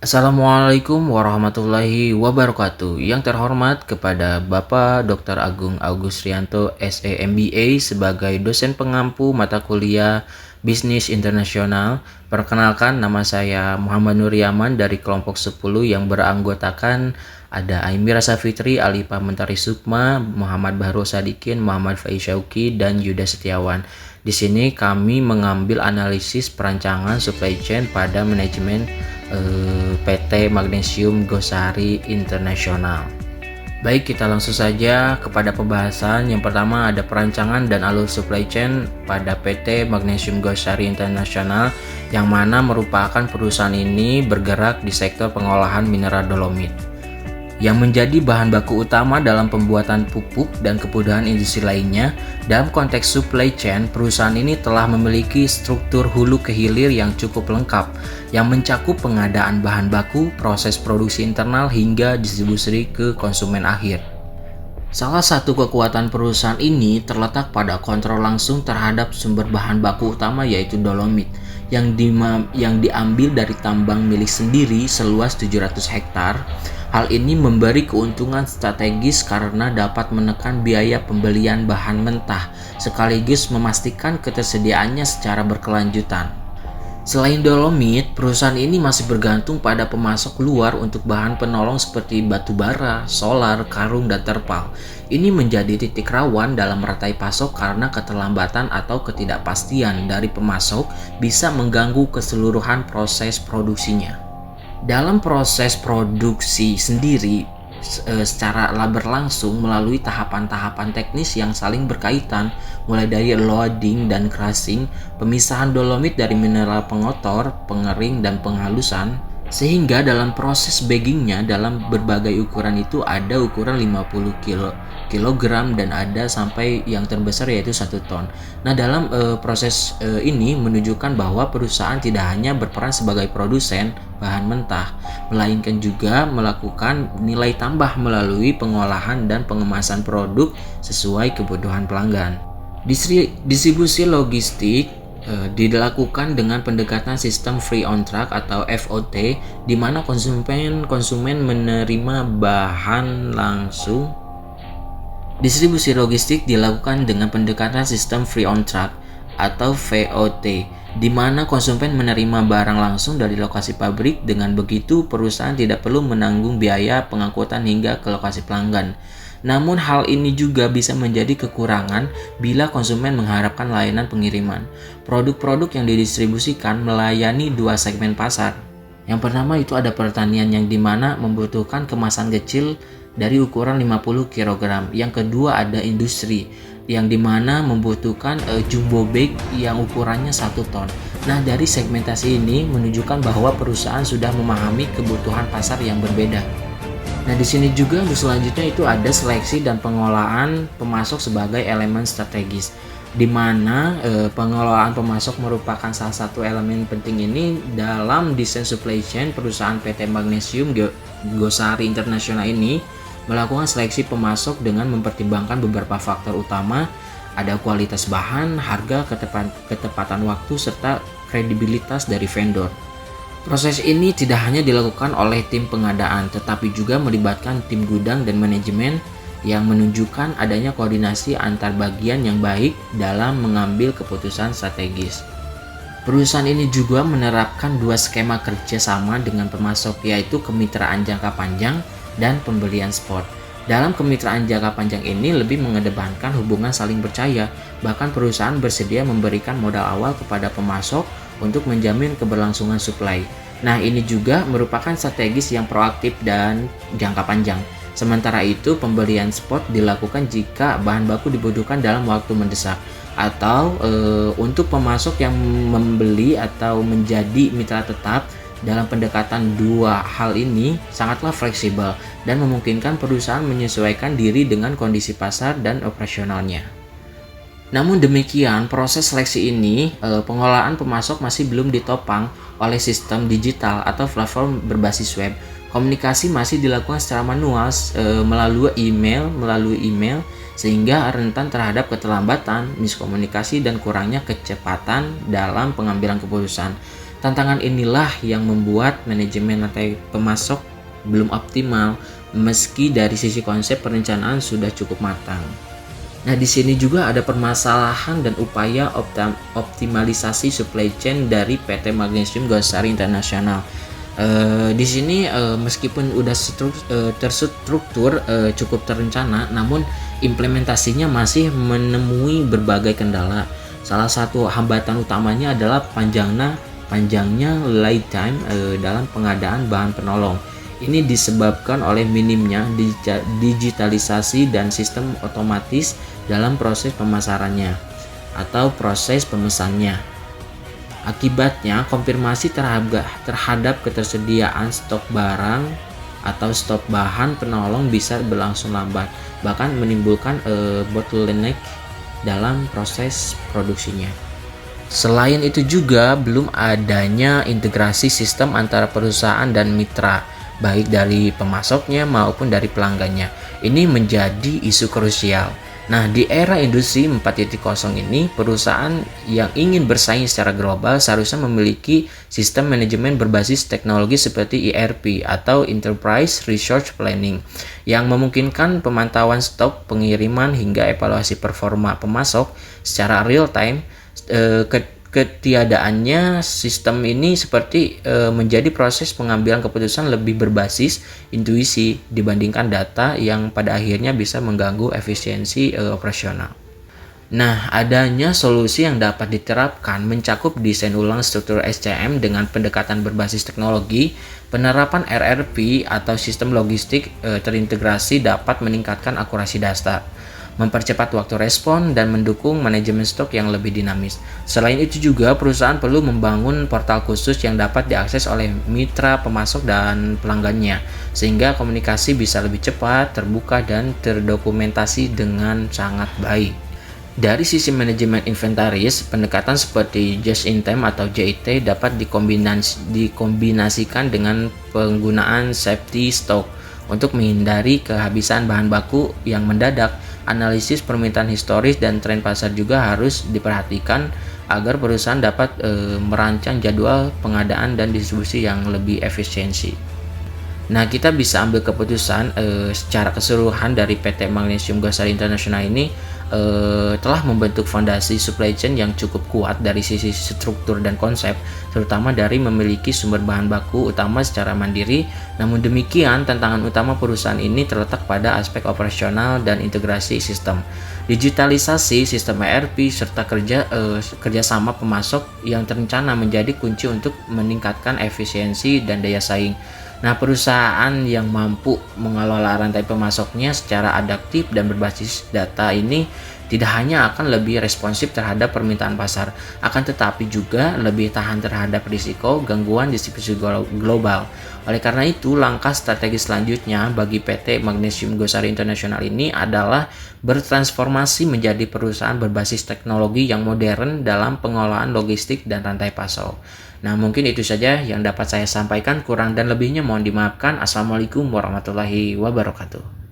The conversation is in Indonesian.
Assalamualaikum warahmatullahi wabarakatuh. Yang terhormat kepada Bapak Dr. Agung Agus Rianto SE MBA sebagai dosen pengampu mata kuliah Bisnis Internasional. Perkenalkan, nama saya Muhammad Nur Yaman dari kelompok 10 yang beranggotakan ada Aimira Safitri, Alifa Mentari Sukma, Muhammad Bahru Sadikin, Muhammad Faiz Syauqi, dan Yuda Setiawan. Di sini kami mengambil analisis perancangan supply chain pada manajemen PT Magnesium Gosari Internasional. Baik, kita langsung saja kepada pembahasan. Yang pertama ada perancangan dan alur supply chain pada PT Magnesium Gosari Internasional, yang mana merupakan perusahaan ini bergerak di sektor pengolahan mineral dolomit yang menjadi bahan baku utama dalam pembuatan pupuk dan kebutuhan industri lainnya. Dalam konteks supply chain, perusahaan ini telah memiliki struktur hulu ke hilir yang cukup lengkap, yang mencakup pengadaan bahan baku, proses produksi internal, hingga distribusi ke konsumen akhir. Salah satu kekuatan perusahaan ini terletak pada kontrol langsung terhadap sumber bahan baku utama, yaitu dolomit, yang diambil dari tambang milik sendiri seluas 700 hektar. Hal ini memberi keuntungan strategis karena dapat menekan biaya pembelian bahan mentah, sekaligus memastikan ketersediaannya secara berkelanjutan. Selain dolomit, perusahaan ini masih bergantung pada pemasok luar untuk bahan penolong seperti batu bara, solar, karung, dan terpal. Ini menjadi titik rawan dalam rantai pasok karena keterlambatan atau ketidakpastian dari pemasok bisa mengganggu keseluruhan proses produksinya. Dalam proses produksi sendiri, secara berlangsung melalui tahapan-tahapan teknis yang saling berkaitan, mulai dari loading dan crushing, pemisahan dolomit dari mineral pengotor, pengering, dan penghalusan, sehingga dalam proses baggingnya dalam berbagai ukuran itu ada ukuran 50 kilogram dan ada sampai yang terbesar yaitu 1 ton. Nah, dalam proses ini menunjukkan bahwa perusahaan tidak hanya berperan sebagai produsen bahan mentah, melainkan juga melakukan nilai tambah melalui pengolahan dan pengemasan produk sesuai kebutuhan pelanggan. Distribusi logistik dilakukan dengan pendekatan sistem free on track atau FOT, di mana konsumen menerima bahan langsung. Distribusi logistik dilakukan dengan pendekatan sistem free on track atau VOT, di mana konsumen menerima barang langsung dari lokasi pabrik. Dengan begitu, perusahaan tidak perlu menanggung biaya pengangkutan hingga ke lokasi pelanggan. Namun hal ini juga bisa menjadi kekurangan bila konsumen mengharapkan layanan pengiriman. Produk-produk yang didistribusikan melayani dua segmen pasar. Yang pertama itu ada pertanian, yang dimana membutuhkan kemasan kecil dari ukuran 50 kg. Yang kedua ada industri, yang dimana membutuhkan jumbo bag yang ukurannya 1 ton. Nah, dari segmentasi ini menunjukkan bahwa perusahaan sudah memahami kebutuhan pasar yang berbeda. Nah, di sini juga untuk selanjutnya itu ada seleksi dan pengolahan pemasok sebagai elemen strategis, di mana pengelolaan pemasok merupakan salah satu elemen penting ini dalam desain supply chain. Perusahaan PT Magnesium Gosari Internasional ini melakukan seleksi pemasok dengan mempertimbangkan beberapa faktor utama, ada kualitas bahan, harga, ketepatan waktu, serta kredibilitas dari vendor. Proses ini tidak hanya dilakukan oleh tim pengadaan, tetapi juga melibatkan tim gudang dan manajemen, yang menunjukkan adanya koordinasi antar bagian yang baik dalam mengambil keputusan strategis. Perusahaan ini juga menerapkan dua skema kerja sama dengan pemasok, yaitu kemitraan jangka panjang dan pembelian spot. Dalam kemitraan jangka panjang ini lebih mengedepankan hubungan saling percaya, bahkan perusahaan bersedia memberikan modal awal kepada pemasok untuk menjamin keberlangsungan suplai. Nah, ini juga merupakan strategis yang proaktif dan jangka panjang. Sementara itu, pembelian spot dilakukan jika bahan baku dibutuhkan dalam waktu mendesak, atau untuk pemasok yang membeli atau menjadi mitra tetap. Dalam pendekatan dua hal ini sangatlah fleksibel dan memungkinkan perusahaan menyesuaikan diri dengan kondisi pasar dan operasionalnya. Namun demikian, proses seleksi ini, pengolahan pemasok masih belum ditopang oleh sistem digital atau platform berbasis web. Komunikasi masih dilakukan secara manual melalui email sehingga rentan terhadap keterlambatan, miskomunikasi dan kurangnya kecepatan dalam pengambilan keputusan. Tantangan inilah yang membuat manajemen rantai pemasok belum optimal meski dari sisi konsep perencanaan sudah cukup matang. Nah, di sini juga ada permasalahan dan upaya optimalisasi supply chain dari PT Magnesium Gosari Internasional. Di sini meskipun udah terstruktur cukup terencana, namun implementasinya masih menemui berbagai kendala. Salah satu hambatan utamanya adalah panjangnya lead time dalam pengadaan bahan penolong. Ini disebabkan oleh minimnya digitalisasi dan sistem otomatis dalam proses pemasarannya atau proses pemesannya. Akibatnya, konfirmasi terhadap ketersediaan stok barang atau stok bahan penolong bisa berlangsung lambat, bahkan menimbulkan bottleneck dalam proses produksinya. Selain itu juga belum adanya integrasi sistem antara perusahaan dan mitra, baik dari pemasoknya maupun dari pelanggannya. Ini menjadi isu krusial. Nah, di era industri 4.0 ini, perusahaan yang ingin bersaing secara global seharusnya memiliki sistem manajemen berbasis teknologi seperti ERP atau Enterprise Resource Planning yang memungkinkan pemantauan stok, pengiriman, hingga evaluasi performa pemasok secara real time. Ketiadaannya sistem ini seperti menjadi proses pengambilan keputusan lebih berbasis intuisi dibandingkan data yang pada akhirnya bisa mengganggu efisiensi operasional. Nah, adanya solusi yang dapat diterapkan mencakup desain ulang struktur SCM dengan pendekatan berbasis teknologi. Penerapan RRP atau sistem logistik terintegrasi dapat meningkatkan akurasi data, mempercepat waktu respon, dan mendukung manajemen stok yang lebih dinamis. Selain itu juga perusahaan perlu membangun portal khusus yang dapat diakses oleh mitra pemasok dan pelanggannya, sehingga komunikasi bisa lebih cepat, terbuka, dan terdokumentasi dengan sangat baik. Dari sisi manajemen inventaris, pendekatan seperti just in time atau JIT dapat dikombinasikan dengan penggunaan safety stock untuk menghindari kehabisan bahan baku yang mendadak. Analisis permintaan historis dan tren pasar juga harus diperhatikan agar perusahaan dapat merancang jadwal pengadaan dan distribusi yang lebih efisiensi. Nah, kita bisa ambil keputusan secara keseluruhan dari PT Magnesium Gosari Internasional ini telah membentuk fondasi supply chain yang cukup kuat dari sisi struktur dan konsep, terutama dari memiliki sumber bahan baku utama secara mandiri. Namun demikian, tantangan utama perusahaan ini terletak pada aspek operasional dan integrasi sistem, digitalisasi sistem ERP, serta kerjasama pemasok yang terencana menjadi kunci untuk meningkatkan efisiensi dan daya saing. Nah, perusahaan yang mampu mengelola rantai pemasoknya secara adaptif dan berbasis data ini tidak hanya akan lebih responsif terhadap permintaan pasar, akan tetapi juga lebih tahan terhadap risiko gangguan distribusi global. Oleh karena itu, langkah strategis selanjutnya bagi PT Magnesium Gosari Internasional ini adalah bertransformasi menjadi perusahaan berbasis teknologi yang modern dalam pengelolaan logistik dan rantai pasok. Nah, mungkin itu saja yang dapat saya sampaikan. Kurang dan lebihnya mohon dimaafkan. Assalamualaikum warahmatullahi wabarakatuh.